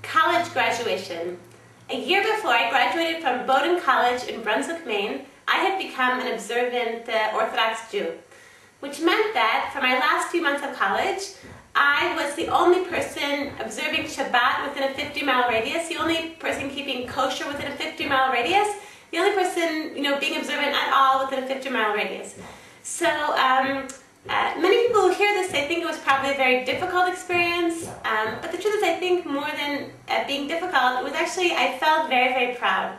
College graduation. A year before I graduated from Bowdoin College in Brunswick, Maine, I had become an observant Orthodox Jew, which meant that for my last few months of college, I was the only person observing Shabbat within a 50-mile radius, the only person keeping kosher within a 50-mile radius, the only person, being observant at all within a 50-mile radius. So many people who hear this, they think it was probably a very difficult experience, but the truth is I think more than being difficult, it was actually, I felt very, very proud.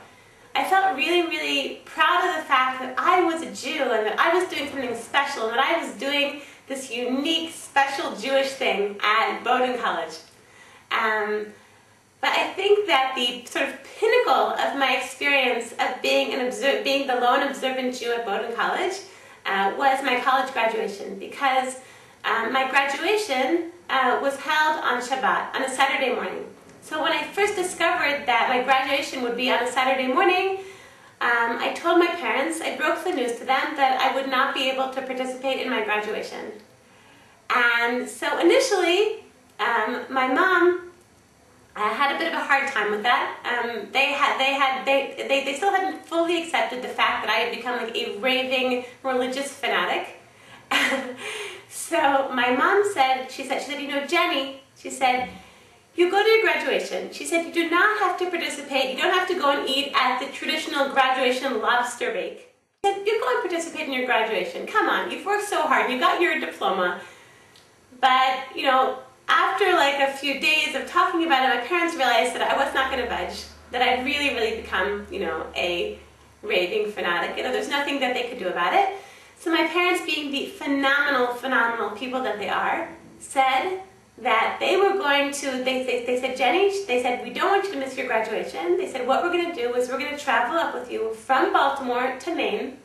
I felt really, really proud of the fact that I was a Jew and that I was doing something special and that I was doing this unique, special Jewish thing at Bowdoin College. But I think that the sort of pinnacle of my experience of being the lone observant Jew at Bowdoin College was my college graduation, because my graduation was held on Shabbat, on a Saturday morning. So when I first discovered that my graduation would be on a Saturday morning, I told my parents, I broke the news to them that I would not be able to participate in my graduation. And so initially, my mom had a bit of a hard time with that. They still hadn't fully accepted the fact that I had become like a raving religious fanatic. So my mom said, she said, Jenny, she said, you go to your graduation. She said, you do not have to participate. You don't have to go and eat at the traditional graduation lobster bake. She said, you go and participate in your graduation. Come on, you've worked so hard. You got your diploma. But, after like a few days of talking about it, my parents realized that I was not going to budge, that I'd really, really become, a raving fanatic. There's nothing that they could do about it. So my parents, being the phenomenal, phenomenal people that they are, said that they were going to, they said, Jenny, they said, we don't want you to miss your graduation. They said, what we're going to do is we're going to travel up with you from Baltimore to Maine.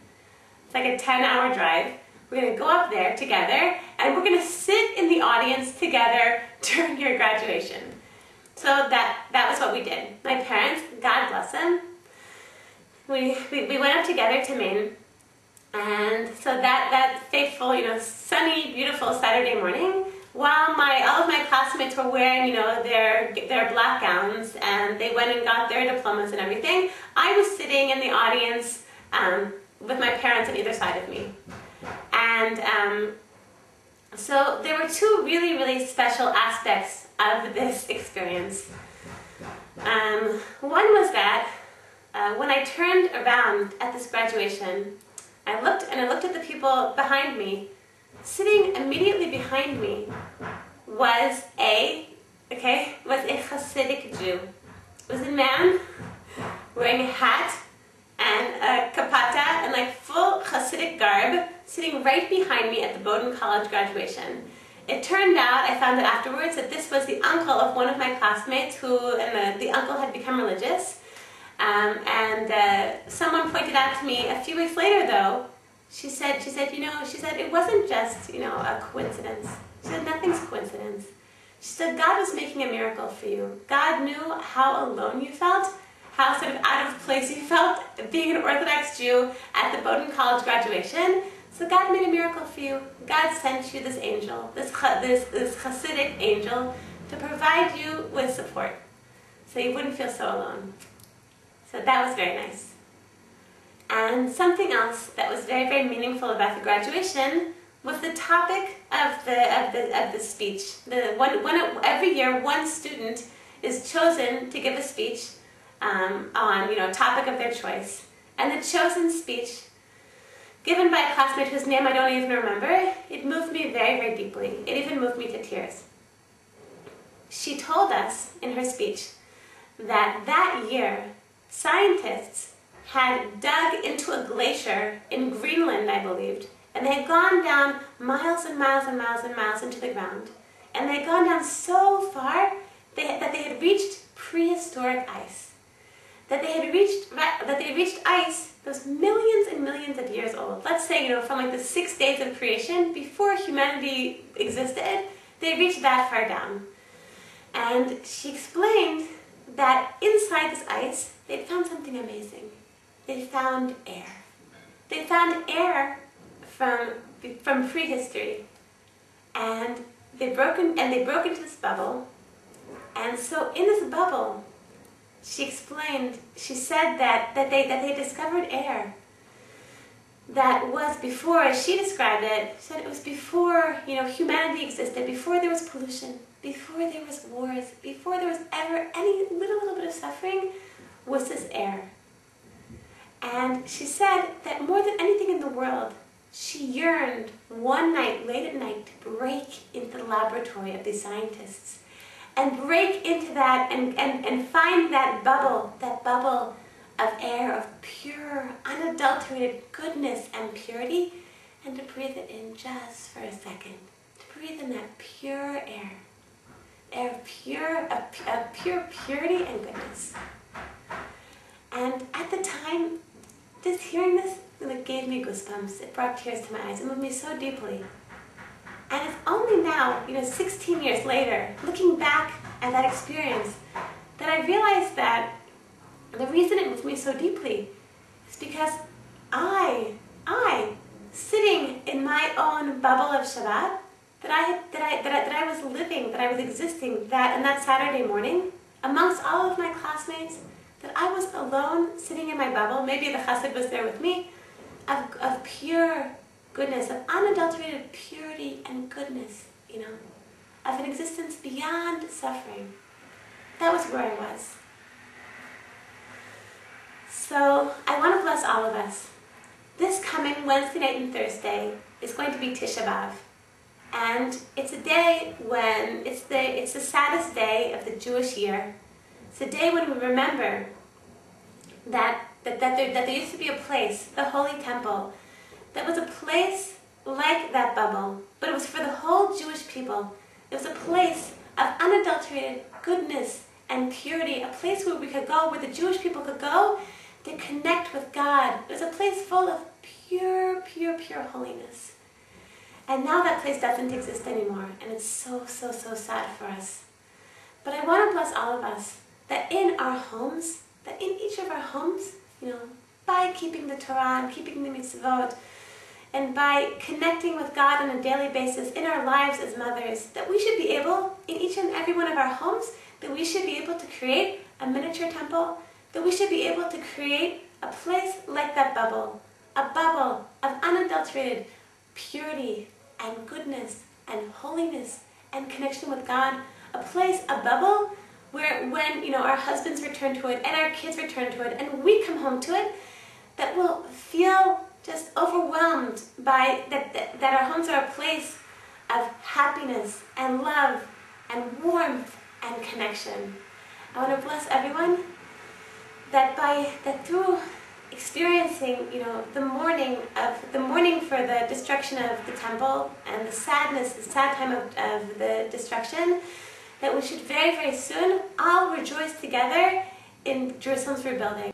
It's like a 10-hour drive. We're going to go up there together, and we're going to sit in the audience together during your graduation. So that was what we did. My parents, God bless them, we went up together to Maine, and so that fateful, sunny, beautiful Saturday morning, while all of my classmates were wearing, their black gowns, and they went and got their diplomas and everything, I was sitting in the audience with my parents on either side of me. And so there were two really, really special aspects of this experience. One was that when I turned around at this graduation, I looked at the people behind me. Sitting immediately behind me was a Hasidic Jew. It was a man wearing a hat and a kapata and like full Hasidic garb, sitting right behind me at the Bowdoin College graduation. It turned out, I found out afterwards, that this was the uncle of one of my classmates and the uncle had become religious. Someone pointed out to me a few weeks later, though, she said, it wasn't just, a coincidence. She said, nothing's coincidence. She said, God was making a miracle for you. God knew how alone you felt, how sort of out of place you felt being an Orthodox Jew at the Bowdoin College graduation. So God made a miracle for you. God sent you this angel, this Hasidic angel, to provide you with support, so you wouldn't feel so alone. So that was very nice. And something else that was very, very meaningful about the graduation was the topic of the speech. Every year, one student is chosen to give a speech on a topic of their choice, and the chosen speech, given by a classmate whose name I don't even remember, it moved me very, very deeply. It even moved me to tears. She told us in her speech that year, scientists had dug into a glacier in Greenland, I believed, and they had gone down miles and miles and miles and miles into the ground. And they had gone down so far that they had reached prehistoric ice. That they had reached ice that was millions and millions of years old. Let's say, from like the 6 days of creation, before humanity existed, they reached that far down. And she explained that inside this ice, they'd found something amazing. They found air. They found air from prehistory. And they broke into this bubble, And so in this bubble, she explained, she said that they discovered air that was before, as she described it, she said it was before, humanity existed, before there was pollution, before there was wars, before there was ever any little bit of suffering, was this air. And she said that more than anything in the world, she yearned one night, late at night, to break into the laboratory of these scientists and break into that and find that bubble of air, of pure, unadulterated goodness and purity, and to breathe it in just for a second. To breathe in that pure air of pure purity and goodness. And at the time, hearing this, it gave me goosebumps. It brought tears to my eyes. It moved me so deeply. And it's only now, 16 years later, looking back at that experience, that I realized that the reason it moved me so deeply is because I, sitting in my own bubble of Shabbat, that I was living, that I was existing, on that Saturday morning, amongst all of my classmates, that I was alone, sitting in my bubble. Maybe the chassid was there with me, of pure goodness, of unadulterated purity and goodness, of an existence beyond suffering. That was where I was. So I want to bless all of us. This coming Wednesday night and Thursday is going to be Tisha B'Av. And it's a day when, it's the saddest day of the Jewish year. It's a day when we remember that there used to be a place, the Holy Temple, that was a place like that bubble, but it was for the whole Jewish people. It was a place of unadulterated goodness and purity, a place where we could go, where the Jewish people could go to connect with God. It was a place full of pure holiness. And now that place doesn't exist anymore, and it's so sad for us. But I want to bless all of us that in our homes, that in each of our homes, by keeping the Torah and keeping the mitzvot, and by connecting with God on a daily basis in our lives as mothers, that we should be able, in each and every one of our homes, that we should be able to create a miniature temple, that we should be able to create a place like that bubble, a bubble of unadulterated purity and goodness and holiness and connection with God, a place, a bubble, where when our husbands return to it and our kids return to it and we come home to it, that we'll feel just overwhelmed by that our homes are a place of happiness and love and warmth and connection. I want to bless everyone that through experiencing the mourning for the destruction of the temple and the sad time of the destruction, that we should very soon all rejoice together in Jerusalem's rebuilding.